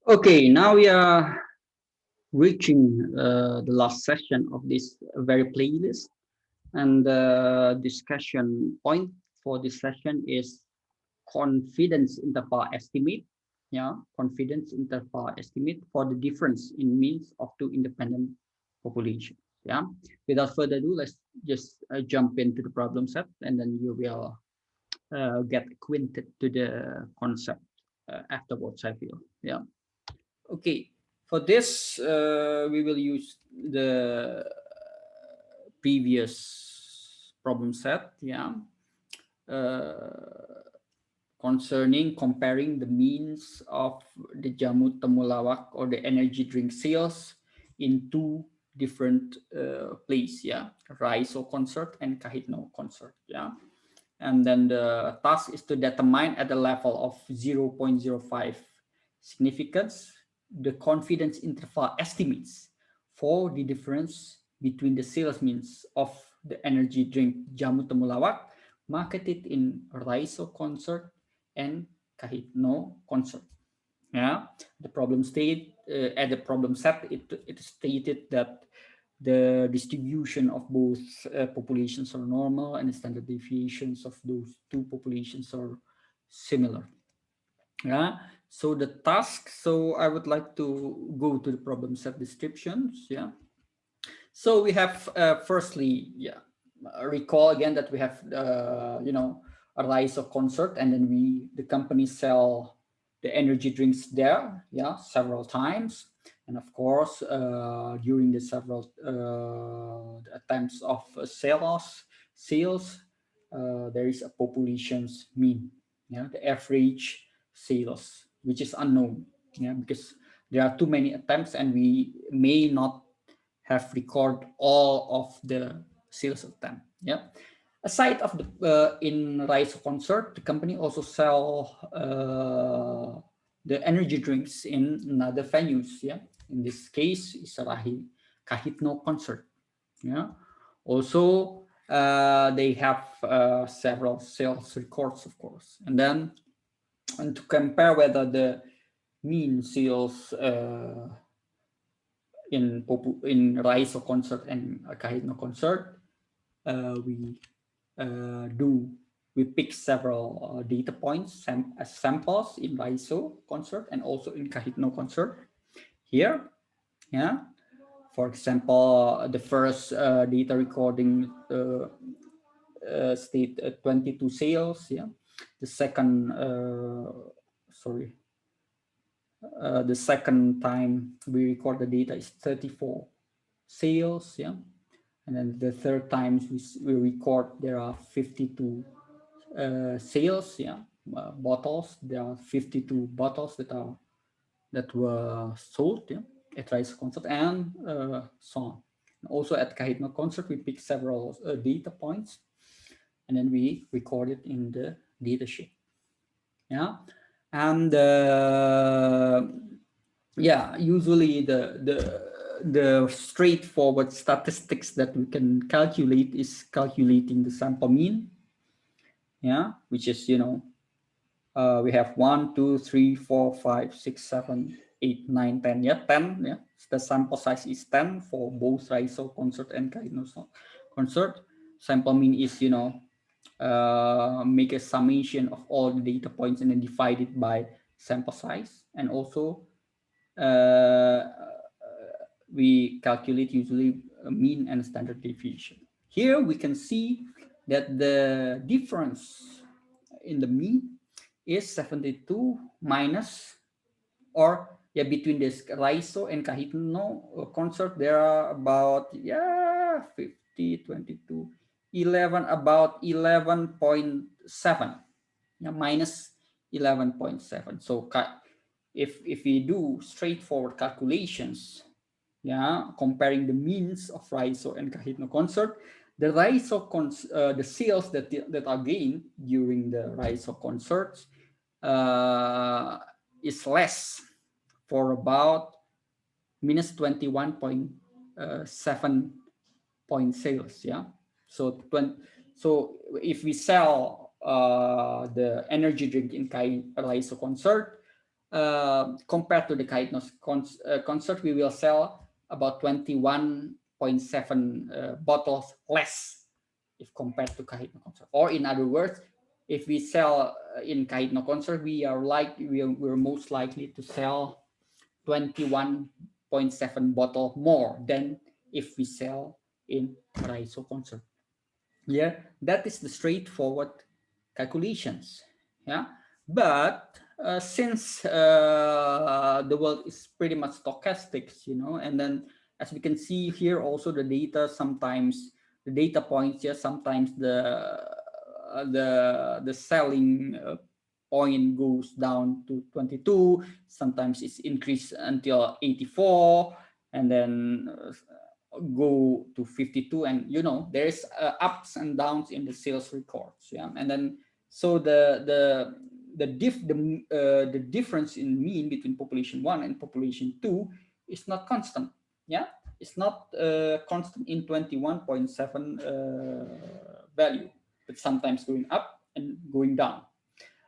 Okay, now we are reaching the last session of this very playlist, and the discussion point for this session is confidence interval estimate. Yeah, confidence interval estimate for the difference in means of two independent populations. Yeah, without further ado, let's just jump into the problem set, and then you will get acquainted to the concept afterwards. I feel. Yeah. Okay, for this, we will use the previous problem set, yeah, uh, concerning comparing the means of the jamu temulawak or the energy drink sales in two different places, yeah, Raiso concert and Kahitno concert, yeah. And then the task is to determine at the level of 0.05 significance the confidence interval estimates for the difference between the sales means of the energy drink Jamu Temulawak marketed in Raiso concert and Kahitno concert. Yeah, the problem state at the problem set it stated that the distribution of both populations are normal and the standard deviations of those two populations are similar. Yeah. So the task. So I would like to go to the problem set descriptions. Yeah. So we have firstly, yeah, recall again that we have a rise of concert, and then the company sell the energy drinks there, yeah, several times, and of course during the several attempts of sales, there is a population's mean, yeah, the average sales, which is unknown, yeah, because there are too many attempts and we may not have record all of the sales of them. Yeah. Aside of the in Rise concert, the company also sell the energy drinks in other venues. Yeah. In this case, it's a Kahitno concert. Yeah. Also, they have several sales records, of course, and then and to compare whether the mean sales in Raiso concert and Kahitno concert, we do we pick several data points as samples in Raiso concert and also in Kahitno concert here. Yeah. For example, the first data recording state 22 sales. Yeah. The second, the second time we record the data is 34 sales. Yeah. And then the third time we record there are 52 sales, yeah, bottles. There are 52 bottles that were sold, yeah, at Rice concert and so on. Also at Kahitno concert, we pick several data points, and then we record it in the data sheet. Yeah, and yeah, usually the straightforward statistics that we can calculate is calculating the sample mean, yeah, which is we have 1, 2, 3, 4, 5, 6, 7, 8, 9, 10. Yeah, 10. Yeah, the sample size is 10 for both Raiso concert and Kaino concert. Sample mean is make a summation of all the data points and then divide it by sample size, and also uh, we calculate usually a mean and standard deviation. Here we can see that the difference in the mean is 72 minus, or yeah, between this Raiso and Kahitno concert there are about 50, 22, 11, about 11.7, yeah, minus 11.7. So if we do straightforward calculations, yeah, comparing the means of Raiso and Kahitno concert, the the sales that are gained during the Raiso concerts uh, is less for about minus 21.7 point sales. Yeah. So so if we sell the energy drink in Raiso concert, compared to the Kahitno concert, we will sell about 21.7 bottles less if compared to Kahitno concert. Or in other words, if we sell in Kahitno concert, we're most likely to sell 21.7 bottle more than if we sell in Raiso concert. Yeah, that is the straightforward calculations. Yeah, but since the world is pretty much stochastics, and then as we can see here, also the data sometimes the data points, yeah, sometimes the selling point goes down to 22, sometimes it's increased until 84, and then go to 52, and there's ups and downs in the sales records. Yeah, and then so the difference in mean between population 1 and population 2 is not constant. Yeah, it's not constant in 21.7 value, but sometimes going up and going down.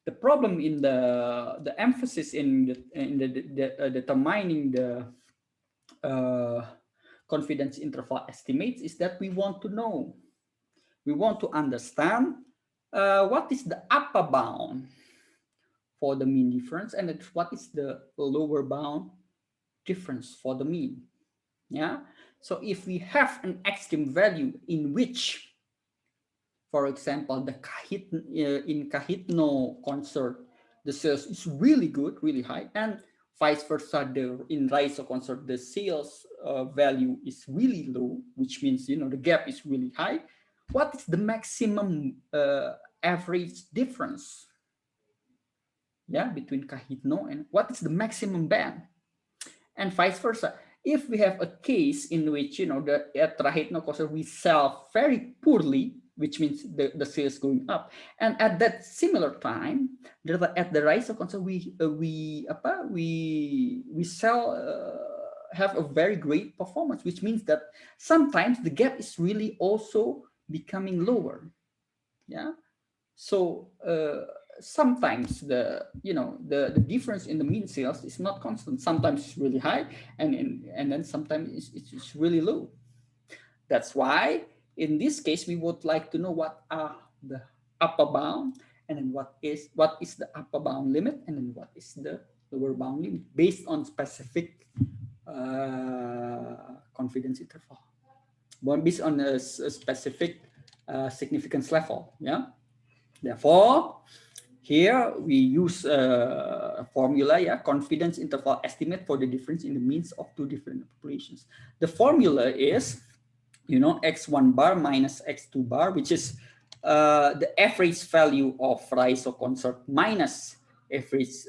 The problem in the emphasis in determining the uh, confidence interval estimates is that we want to understand what is the upper bound for the mean difference, and what is the lower bound difference for the mean. Yeah, so if we have an extreme value in which, for example, in Kahitno concert, the sales is really good, really high, and vice versa, in Raiso concert, the sales value is really low, which means the gap is really high. What is the maximum average difference? Yeah, between Kahitno, and what is the maximum band? And vice versa. If we have a case in which at Kahitno concert we sell very poorly, which means the sales going up, and at that similar time at the Raiso concert we sell have a very great performance, which means that sometimes the gap is really also becoming lower. Yeah, so sometimes the difference in the mean sales is not constant. Sometimes it's really high, and then sometimes it's really low. That's why in this case we would like to know what are the upper bound, and then what is the upper bound limit, and then what is the lower bound limit based on specific confidence interval, based on a specific significance level. Yeah. Therefore, here we use a formula, yeah, confidence interval estimate for the difference in the means of two different populations. The formula is, x1 bar minus x2 bar, which is the average value of Raiso concert minus average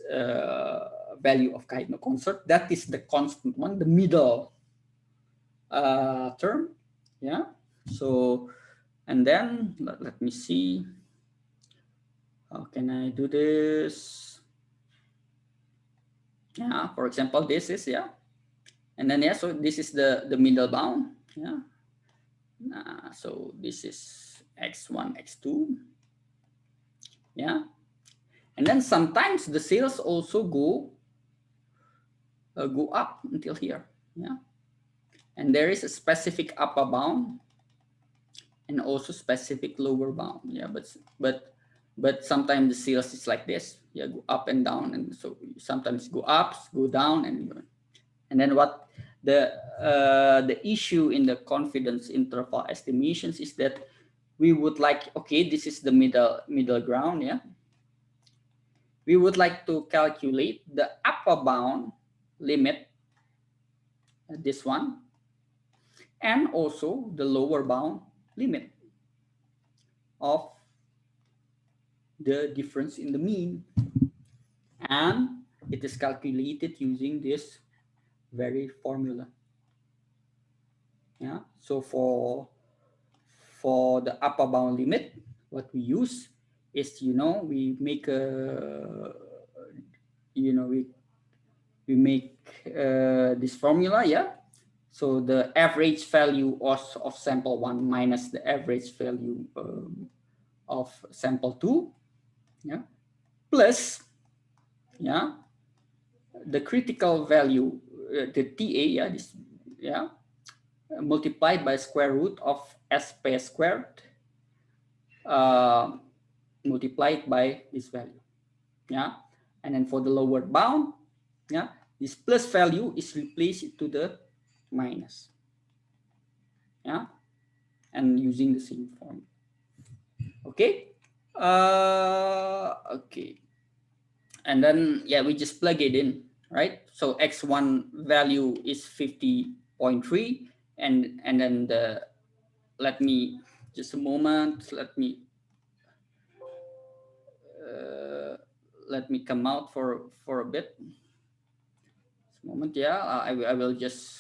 value of Kahitno concert. That is the constant one, the middle term. Yeah. So, and then let me see. How can I do this? Yeah, for example, this is, yeah. And then, yeah, so this is the middle bound. Yeah. So this is x1, x2. Yeah. And then sometimes the sales also go up until here. Yeah. And there is a specific upper bound and also specific lower bound. Yeah, but sometimes the sales is like this. Yeah, go up and down, and so sometimes go up, go down, and then what the issue in the confidence interval estimations is that we would like, okay, this is the middle ground. Yeah, we would like to calculate the upper bound limit, this one, and also the lower bound limit of the difference in the mean, and it is calculated using this very formula. Yeah, so for the upper bound limit, what we use is, we make a we make this formula. Yeah, so the average value of sample 1 minus the average value of sample 2, yeah, plus, yeah, the critical value, the TA, yeah, this, yeah, multiplied by square root of sp squared multiplied by this value, yeah. And then for the lower bound, yeah, this plus value is replaced to the minus, yeah, and using the same form. Okay. Okay. And then, yeah, we just plug it in, right? So x1 value is 50.3, and then let me, just a moment, uh, let me come out for a bit. Just a moment, yeah. I will just,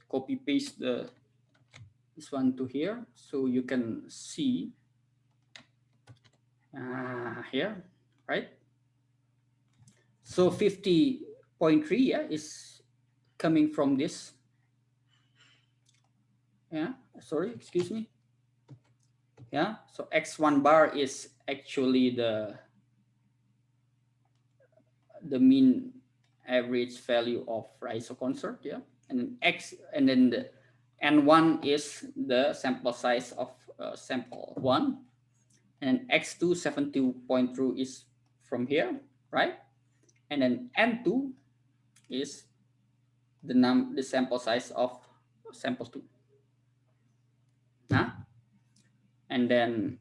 copy paste this one to here so you can see here, right? So 50.3, yeah, is coming from this. Yeah, sorry, excuse me. Yeah, so x1 bar is actually the mean average value of rhizoconsort, yeah. And then the n1 is the sample size of sample 1, and x2 72.2 is from here, right? And then n2 is the sample size of sample 2. Huh? And then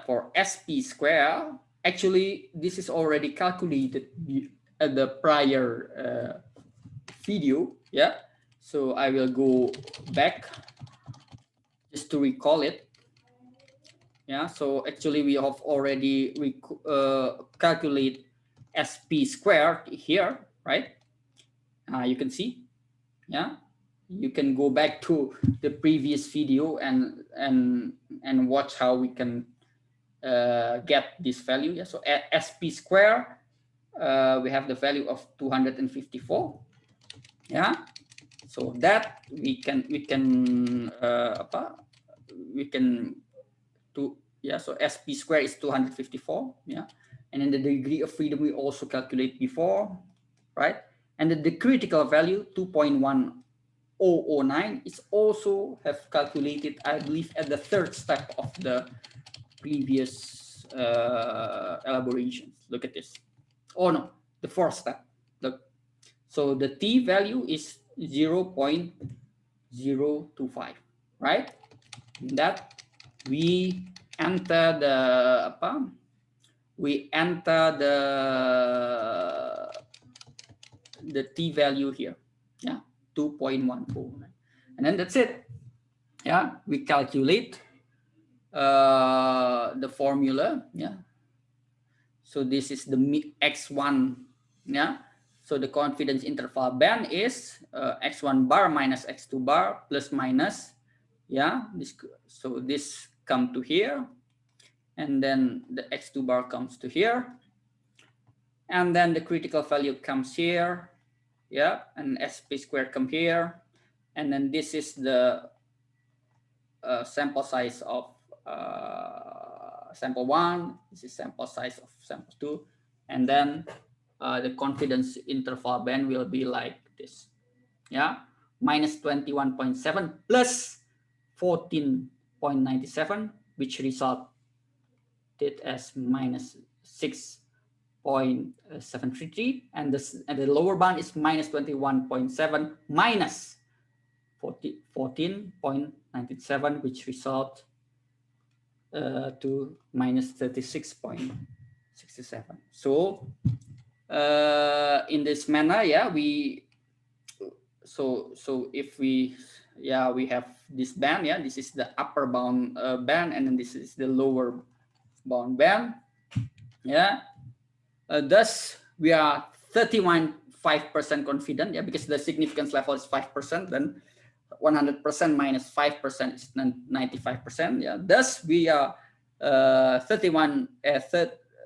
for SP square, actually this is already calculated at the prior video, yeah. So I will go back just to recall it. Yeah, so actually we have already calculate SP squared here, right? You can see, yeah. You can go back to the previous video and watch how we can get this value. Yeah, so at SP square, we have the value of 254. Yeah, so that we can to, yeah. So SP square is 254. Yeah, and then the degree of freedom we also calculate before, right? And the critical value 2.1009 is also have calculated, I believe, at the third step of the previous elaborations. Look at this. Oh no, the fourth step. Look, so the t value is 0.025, right? That we enter the t value here, yeah, 2.149, and then that's it. Yeah, we calculate the formula, yeah. So this is the x1, yeah. So the confidence interval band is x1 bar minus x2 bar plus minus, yeah. So this come to here, and then the x2 bar comes to here, and then the critical value comes here, yeah, and sp squared come here, and then this is the sample size of sample 1, this is sample size of sample 2, and then the confidence interval band will be like this, yeah, minus 21.7 plus 14.97, which resulted as minus 6.733, and the lower bound is minus 21.7 minus 14.97, which result to minus 36.67. So in this manner, yeah, so if we have this band, yeah, this is the upper bound band, and then this is the lower bound band, yeah. Thus we are 31.5% confident, yeah, because the significance level is 5%, then 100% minus 5% is 95%. Yeah, thus we are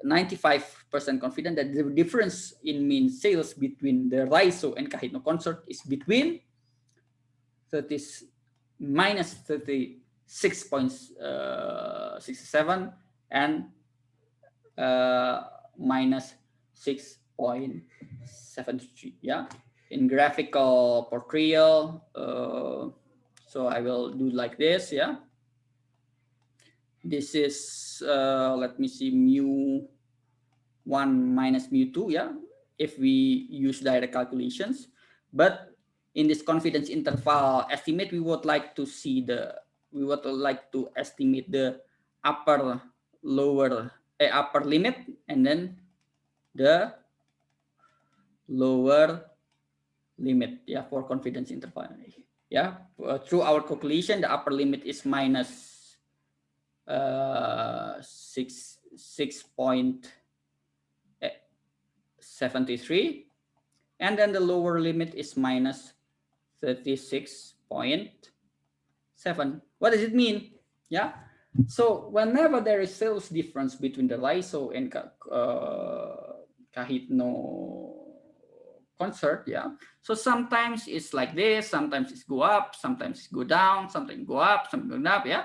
95% confident that the difference in mean sales between the rhizo and kahitno consort is between 30 minus 36.67 and minus 0.73. Yeah, in graphical portrayal, so I will do like this. Yeah, this is let me see, mu1 minus mu2. Yeah, if we use direct calculations, but in this confidence interval estimate, we would like to estimate the upper lower upper limit, and then the lower limit, yeah, for confidence interval. Yeah, through our calculation, the upper limit is minus 6.73, and then the lower limit is minus 36.7. What does it mean? Yeah, so whenever there is sales difference between the rhizo and Kahitno concert, yeah, so sometimes it's like this, sometimes it's go up, sometimes it's go down, sometimes go up, sometimes go up, yeah,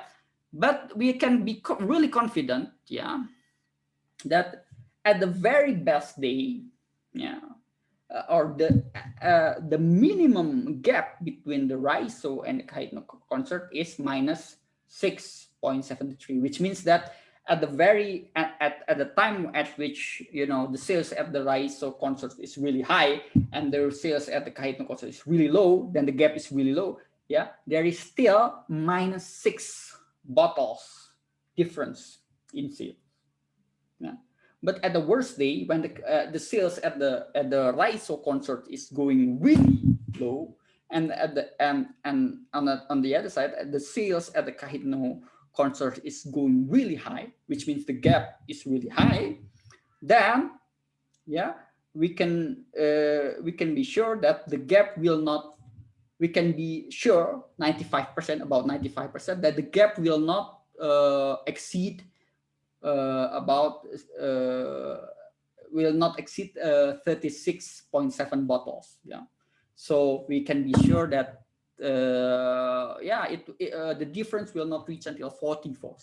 but we can be really confident, yeah, that at the very best day, yeah, or the minimum gap between the rhizo and the Kahitno concert is minus 6.73, which means that at the very at the time at which, you know, the sales at the rhizo concert is really high and the sales at the Kahitno concert is really low, then the gap is really low. Yeah, there is still minus 6 bottles difference in sales. Yeah. But at the worst day, when the sales at the rhizo concert is going really low, and at the and on the other side, the sales at the Kahitno concert is going really high, which means the gap is really high, then yeah, we can be sure that the gap will not. We can be sure 95%, about 95%, that the gap will not exceed about will not exceed 36.7 bottles. Yeah, so we can be sure that yeah, the difference will not reach until 44,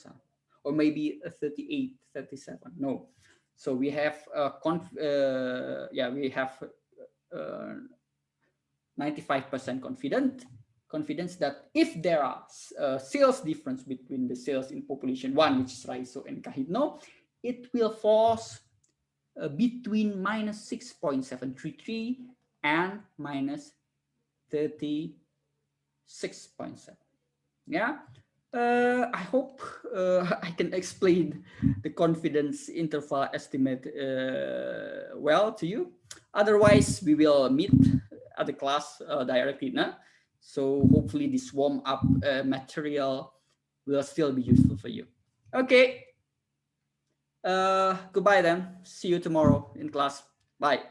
or maybe 38, 37. No, so we have yeah, we have 95% confidence that if there are sales difference between the sales in population 1, which is rhizo, and Kahitno, it will falls between minus 6.733 and minus 36.7. Yeah, I hope I can explain the confidence interval estimate well to you. Otherwise, we will meet at the class directly. Nah? So hopefully this warm up material will still be useful for you. Okay. Goodbye then. See you tomorrow in class. Bye.